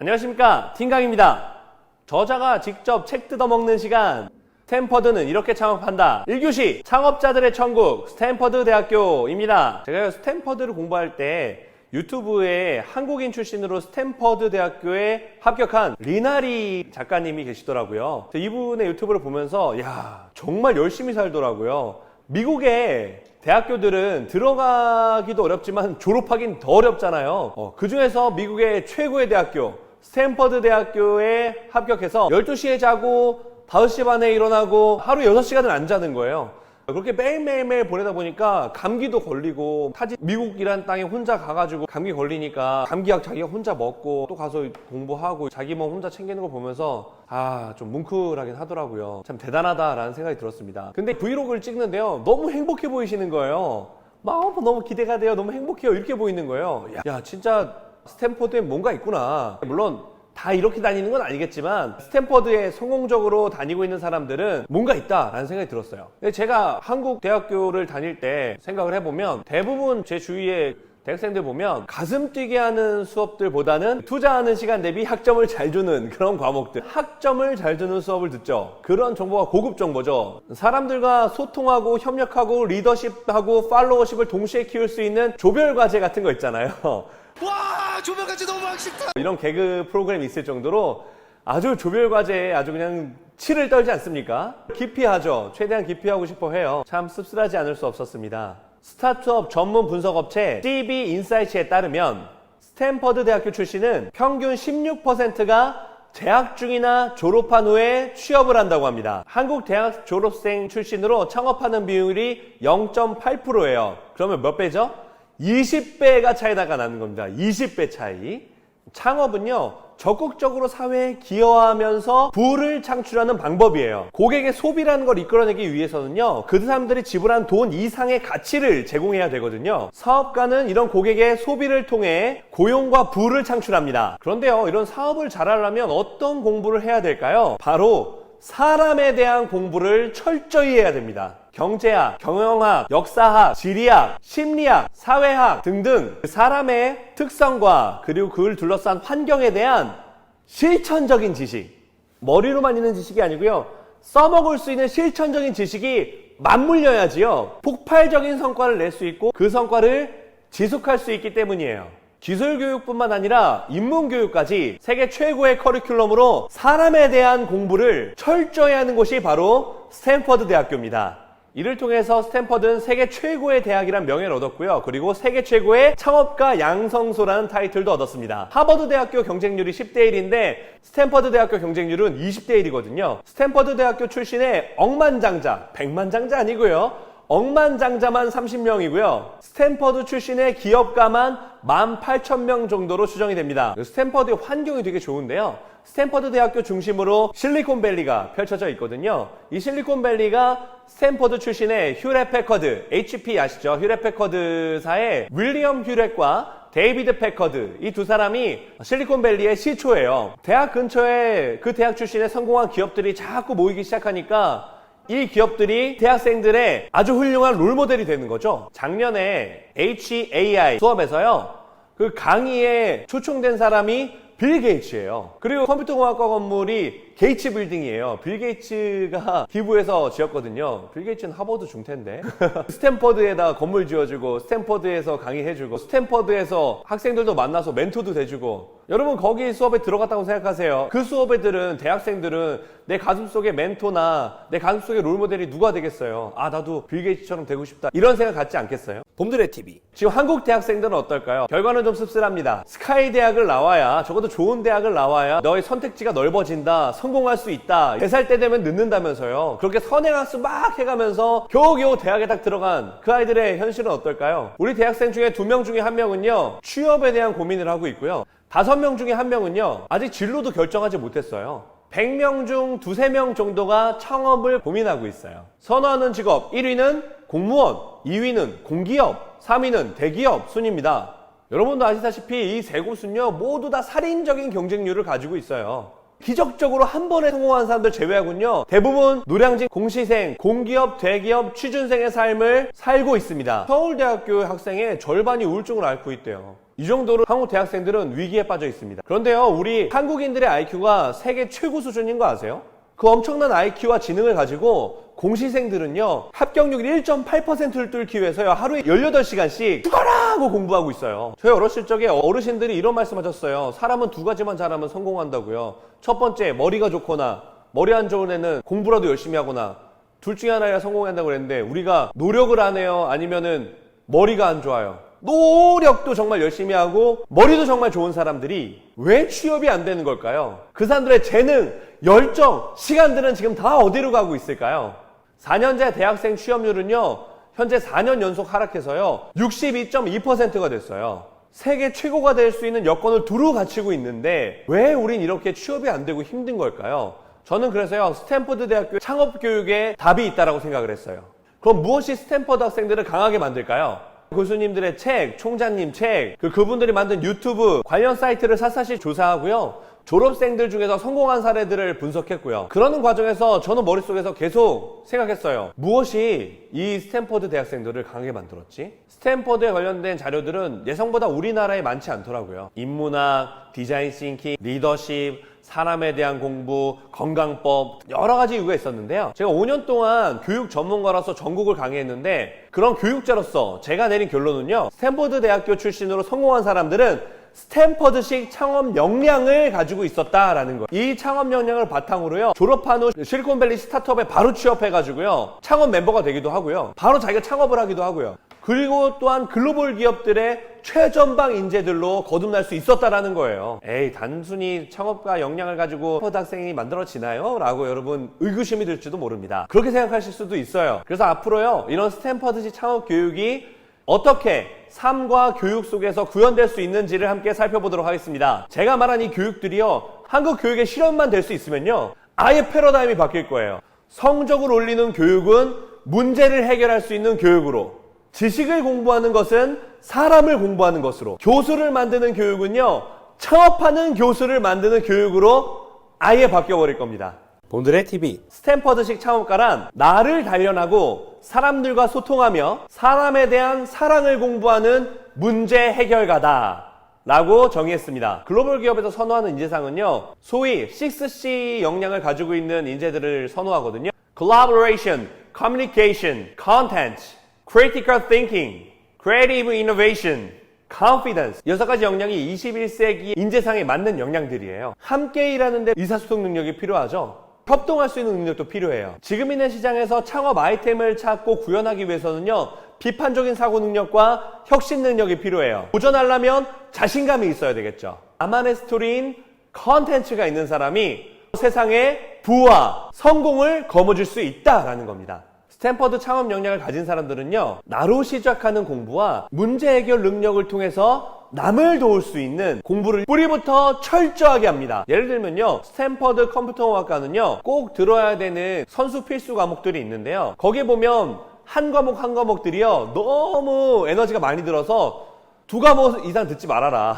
안녕하십니까, 팀강입니다. 저자가 직접 책 뜯어먹는 시간. 스탠퍼드는 이렇게 창업한다. 1교시 창업자들의 천국 스탠퍼드 대학교입니다. 제가 스탠퍼드를 공부할 때 유튜브에 한국인 출신으로 스탠퍼드 대학교에 합격한 리나리 작가님이 계시더라고요. 이분의 유튜브를 보면서 정말 열심히 살더라고요. 미국의 대학교들은 들어가기도 어렵지만 졸업하긴 더 어렵잖아요. 그 중에서 미국의 최고의 대학교 스탠퍼드 대학교에 합격해서 12시에 자고 5시 반에 일어나고 하루 6시간을 안 자는 거예요. 그렇게 매일매일 보내다 보니까 감기도 걸리고, 미국이란 땅에 혼자 가가지고 감기 걸리니까 감기약 자기가 혼자 먹고 또 가서 공부하고 자기 몸 혼자 챙기는 거 보면서 좀 뭉클하긴 하더라고요. 참 대단하다라는 생각이 들었습니다. 근데 브이로그를 찍는데요, 너무 행복해 보이시는 거예요. 너무 기대가 돼요. 너무 행복해요. 이렇게 보이는 거예요. 진짜 스탠퍼드에 뭔가 있구나. 물론 다 이렇게 다니는 건 아니겠지만 스탠퍼드에 성공적으로 다니고 있는 사람들은 뭔가 있다라는 생각이 들었어요. 제가 한국 대학교를 다닐 때 생각을 해보면 대부분 제 주위에 대학생들 보면 가슴 뛰게 하는 수업들보다는 투자하는 시간 대비 학점을 잘 주는 그런 과목들, 학점을 잘 주는 수업을 듣죠. 그런 정보가 고급 정보죠. 사람들과 소통하고 협력하고 리더십하고 팔로워십을 동시에 키울 수 있는 조별과제 같은 거 있잖아요. 와, 조별과제 너무 하기 싫다. 이런 개그 프로그램이 있을 정도로 아주 조별과제에 아주 그냥 치를 떨지 않습니까? 기피하죠. 최대한 기피하고 싶어 해요. 참 씁쓸하지 않을 수 없었습니다. 스타트업 전문 분석업체 CB 인사이츠에 따르면 스탠퍼드 대학교 출신은 평균 16%가 재학 중이나 졸업한 후에 취업을 한다고 합니다. 한국 대학 졸업생 출신으로 창업하는 비율이 0.8%예요. 그러면 몇 배죠? 20배가 차이가 나는 겁니다. 20배 차이. 창업은요, 적극적으로 사회에 기여하면서 부를 창출하는 방법이에요. 고객의 소비라는 걸 이끌어내기 위해서는요, 그 사람들이 지불한 돈 이상의 가치를 제공해야 되거든요. 사업가는 이런 고객의 소비를 통해 고용과 부를 창출합니다. 그런데요, 이런 사업을 잘하려면 어떤 공부를 해야 될까요? 바로 사람에 대한 공부를 철저히 해야 됩니다. 경제학, 경영학, 역사학, 지리학, 심리학, 사회학 등등 사람의 특성과 그리고 그를 둘러싼 환경에 대한 실천적인 지식, 머리로만 있는 지식이 아니고요, 써먹을 수 있는 실천적인 지식이 맞물려야지요, 폭발적인 성과를 낼 수 있고 그 성과를 지속할 수 있기 때문이에요. 기술교육뿐만 아니라 인문교육까지 세계 최고의 커리큘럼으로 사람에 대한 공부를 철저히 하는 곳이 바로 스탠퍼드 대학교입니다. 이를 통해서 스탠퍼드는 세계 최고의 대학이란 명예를 얻었고요. 그리고 세계 최고의 창업가 양성소라는 타이틀도 얻었습니다. 하버드 대학교 경쟁률이 10대 1인데 스탠퍼드 대학교 경쟁률은 20대 1이거든요. 스탠퍼드 대학교 출신의 억만장자, 백만장자 아니고요, 억만장자만 30명이고요. 스탠퍼드 출신의 기업가만 18,000명 정도로 추정이 됩니다. 스탠퍼드의 환경이 되게 좋은데요, 스탠퍼드 대학교 중심으로 실리콘밸리가 펼쳐져 있거든요. 이 실리콘밸리가 스탠퍼드 출신의 휴렛 패커드, HP 아시죠? 휴렛 패커드사의 윌리엄 휴렛과 데이비드 패커드, 이 두 사람이 실리콘밸리의 시초예요. 대학 근처에 그 대학 출신의 성공한 기업들이 자꾸 모이기 시작하니까 이 기업들이 대학생들의 아주 훌륭한 롤모델이 되는 거죠. 작년에 HAI 수업에서요, 그 강의에 초청된 사람이 빌 게이츠예요. 그리고 컴퓨터공학과 건물이 게이츠 빌딩이에요. 빌 게이츠가 기부해서 지었거든요. 빌 게이츠는 하버드 중퇴인데. 스탠퍼드에다 건물 지어주고, 스탠퍼드에서 강의해주고, 스탠퍼드에서 학생들도 만나서 멘토도 돼주고. 여러분, 거기 수업에 들어갔다고 생각하세요. 그 수업에 들은 대학생들은 내 가슴속에 멘토나 내 가슴속에 롤모델이 누가 되겠어요? 나도 빌 게이츠처럼 되고 싶다, 이런 생각 갖지 않겠어요? 봄들의 TV. 지금 한국 대학생들은 어떨까요? 결과는 좀 씁쓸합니다. 스카이 대학을 나와야, 적어도 좋은 대학을 나와야 너의 선택지가 넓어진다, 성공할 수 있다, 4살 때 되면 늦는다면서요. 그렇게 선행학습 막 해가면서 겨우겨우 대학에 딱 들어간 그 아이들의 현실은 어떨까요? 우리 대학생 중에 2명 중에 1명은요 취업에 대한 고민을 하고 있고요, 5명 중에 1명은요 아직 진로도 결정하지 못했어요. 100명 중 2~3명 정도가 창업을 고민하고 있어요. 선호하는 직업 1위는 공무원, 2위는 공기업, 3위는 대기업 순입니다. 여러분도 아시다시피 이 세 곳은요 모두 다 살인적인 경쟁률을 가지고 있어요. 기적적으로 한 번에 성공한 사람들 제외하고는요 대부분 노량진 공시생, 공기업, 대기업, 취준생의 삶을 살고 있습니다. 서울대학교 학생의 절반이 우울증을 앓고 있대요. 이 정도로 한국 대학생들은 위기에 빠져 있습니다. 그런데요, 우리 한국인들의 IQ가 세계 최고 수준인 거 아세요? 그 엄청난 IQ와 지능을 가지고 공시생들은요, 합격률 1.8%를 뚫기 위해서요, 하루에 18시간씩 죽어라! 하고 공부하고 있어요. 저희 어렸을 적에 어르신들이 이런 말씀 하셨어요. 사람은 두 가지만 잘하면 성공한다고요. 첫 번째, 머리가 좋거나, 머리 안 좋은 애는 공부라도 열심히 하거나, 둘 중에 하나야 성공한다고 그랬는데, 우리가 노력을 안 해요? 아니면은 머리가 안 좋아요? 노력도 정말 열심히 하고 머리도 정말 좋은 사람들이 왜 취업이 안 되는 걸까요? 그 사람들의 재능, 열정, 시간들은 지금 다 어디로 가고 있을까요? 4년제 대학생 취업률은요, 현재 4년 연속 하락해서요, 62.2%가 됐어요. 세계 최고가 될 수 있는 여건을 두루 갖추고 있는데 왜 우린 이렇게 취업이 안 되고 힘든 걸까요? 저는 그래서요, 스탠퍼드 대학교 창업교육에 답이 있다고 생각을 했어요. 그럼 무엇이 스탠퍼드 학생들을 강하게 만들까요? 교수님들의 책, 총장님 책, 그분들이 만든 유튜브 관련 사이트를 샅샅이 조사하고요, 졸업생들 중에서 성공한 사례들을 분석했고요. 그러는 과정에서 저는 머릿속에서 계속 생각했어요. 무엇이 이 스탠퍼드 대학생들을 강하게 만들었지? 스탠퍼드에 관련된 자료들은 예상보다 우리나라에 많지 않더라고요. 인문학, 디자인 싱킹, 리더십, 사람에 대한 공부, 건강법, 여러 가지 이유가 있었는데요. 제가 5년 동안 교육 전문가로서 전국을 강의했는데, 그런 교육자로서 제가 내린 결론은요, 스탠퍼드 대학교 출신으로 성공한 사람들은 스탠퍼드식 창업 역량을 가지고 있었다라는 거예요. 이 창업 역량을 바탕으로요, 졸업한 후 실리콘밸리 스타트업에 바로 취업해가지고요, 창업 멤버가 되기도 하고요, 바로 자기가 창업을 하기도 하고요. 그리고 또한 글로벌 기업들의 최전방 인재들로 거듭날 수 있었다라는 거예요. 에이, 단순히 창업가 역량을 가지고 스탠퍼드 학생이 만들어지나요? 라고 여러분 의구심이 들지도 모릅니다. 그렇게 생각하실 수도 있어요. 그래서 앞으로요, 이런 스탠퍼드식 창업 교육이 어떻게 삶과 교육 속에서 구현될 수 있는지를 함께 살펴보도록 하겠습니다. 제가 말한 이 교육들이요, 한국 교육의 실현만 될 수 있으면요, 아예 패러다임이 바뀔 거예요. 성적을 올리는 교육은 문제를 해결할 수 있는 교육으로, 지식을 공부하는 것은 사람을 공부하는 것으로, 교수를 만드는 교육은요, 창업하는 교수를 만드는 교육으로 아예 바뀌어버릴 겁니다. 오늘의 TV 스탠퍼드식 창업가란 나를 단련하고 사람들과 소통하며 사람에 대한 사랑을 공부하는 문제 해결가다 라고 정의했습니다. 글로벌 기업에서 선호하는 인재상은요, 소위 6C 역량을 가지고 있는 인재들을 선호하거든요. Collaboration, Communication, Content, Critical Thinking, Creative Innovation, Confidence. 6가지 역량이 21세기 인재상에 맞는 역량들이에요. 함께 일하는데 의사소통 능력이 필요하죠. 협동할 수 있는 능력도 필요해요. 지금 있는 시장에서 창업 아이템을 찾고 구현하기 위해서는요, 비판적인 사고 능력과 혁신 능력이 필요해요. 도전하려면 자신감이 있어야 되겠죠. 나만의 스토리인 컨텐츠가 있는 사람이 세상에 부와 성공을 거머쥘 수 있다라는 겁니다. 스탠퍼드 창업 역량을 가진 사람들은요, 나로 시작하는 공부와 문제 해결 능력을 통해서 남을 도울 수 있는 공부를 뿌리부터 철저하게 합니다. 예를 들면요, 스탠퍼드 컴퓨터공학과는요, 꼭 들어야 되는 선수 필수 과목들이 있는데요, 거기에 보면 한 과목 한 과목들이요, 너무 에너지가 많이 들어서 2과목 이상 듣지 말아라.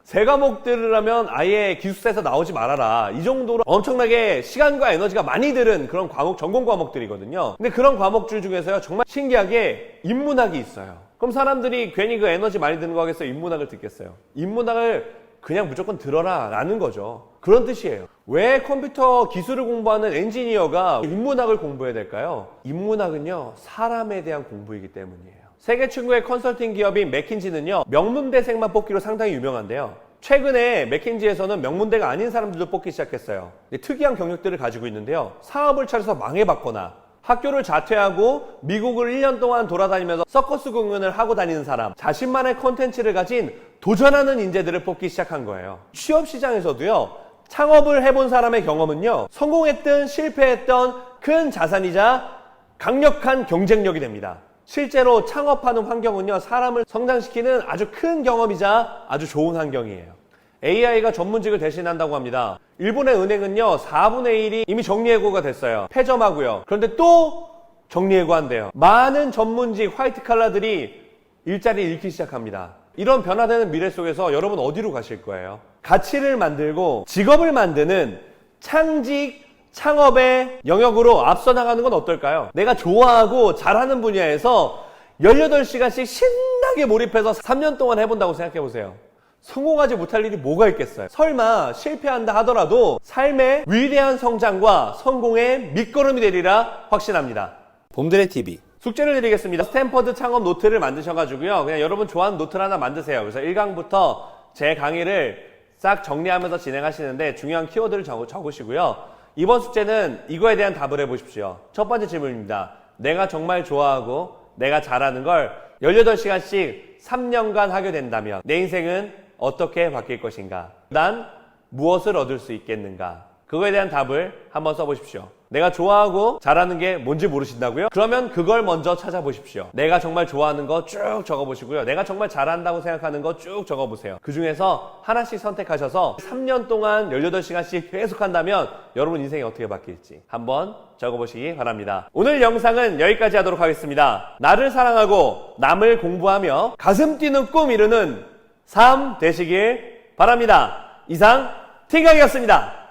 3과목들을 하면 아예 기숙사에서 나오지 말아라. 이 정도로 엄청나게 시간과 에너지가 많이 드는 그런 과목, 전공 과목들이거든요. 근데 그런 과목들 중에서요, 정말 신기하게 인문학이 있어요. 그럼 사람들이 괜히 그 에너지 많이 드는 거 하겠어요? 인문학을 듣겠어요? 인문학을 그냥 무조건 들어라 라는 거죠. 그런 뜻이에요. 왜 컴퓨터 기술을 공부하는 엔지니어가 인문학을 공부해야 될까요? 인문학은요, 사람에 대한 공부이기 때문이에요. 세계 최고의 컨설팅 기업인 맥킨지는요, 명문대생만 뽑기로 상당히 유명한데요, 최근에 맥킨지에서는 명문대가 아닌 사람들도 뽑기 시작했어요. 특이한 경력들을 가지고 있는데요, 사업을 차려서 망해봤거나 학교를 자퇴하고 미국을 1년 동안 돌아다니면서 서커스 공연을 하고 다니는 사람, 자신만의 콘텐츠를 가진 도전하는 인재들을 뽑기 시작한 거예요. 취업 시장에서도요, 창업을 해본 사람의 경험은요, 성공했든 실패했던 큰 자산이자 강력한 경쟁력이 됩니다. 실제로 창업하는 환경은요, 사람을 성장시키는 아주 큰 경험이자 아주 좋은 환경이에요. AI가 전문직을 대신한다고 합니다. 일본의 은행은요, 4분의 1이 이미 정리해고가 됐어요. 폐점하고요. 그런데 또 정리해고한대요. 많은 전문직 화이트 칼라들이 일자리를 잃기 시작합니다. 이런 변화되는 미래 속에서 여러분 어디로 가실 거예요? 가치를 만들고 직업을 만드는 창직, 창업의 영역으로 앞서 나가는 건 어떨까요? 내가 좋아하고 잘하는 분야에서 18시간씩 신나게 몰입해서 3년 동안 해본다고 생각해보세요. 성공하지 못할 일이 뭐가 있겠어요? 설마 실패한다 하더라도 삶의 위대한 성장과 성공의 밑거름이 되리라 확신합니다. 봄들의 TV. 숙제를 드리겠습니다. 스탠퍼드 창업 노트를 만드셔가지고요. 그냥 여러분 좋아하는 노트를 하나 만드세요. 그래서 1강부터 제 강의를 싹 정리하면서 진행하시는데 중요한 키워드를 적으시고요. 이번 숙제는 이거에 대한 답을 해보십시오. 첫 번째 질문입니다. 내가 정말 좋아하고 내가 잘하는 걸 18시간씩 3년간 하게 된다면 내 인생은 어떻게 바뀔 것인가? 난 무엇을 얻을 수 있겠는가? 그거에 대한 답을 한번 써보십시오. 내가 좋아하고 잘하는 게 뭔지 모르신다고요? 그러면 그걸 먼저 찾아보십시오. 내가 정말 좋아하는 거 쭉 적어보시고요. 내가 정말 잘한다고 생각하는 거 쭉 적어보세요. 그 중에서 하나씩 선택하셔서 3년 동안 18시간씩 계속 한다면 여러분 인생이 어떻게 바뀔지 한번 적어보시기 바랍니다. 오늘 영상은 여기까지 하도록 하겠습니다. 나를 사랑하고 남을 공부하며 가슴 뛰는 꿈 이루는 삶 되시길 바랍니다. 이상 T강이었습니다.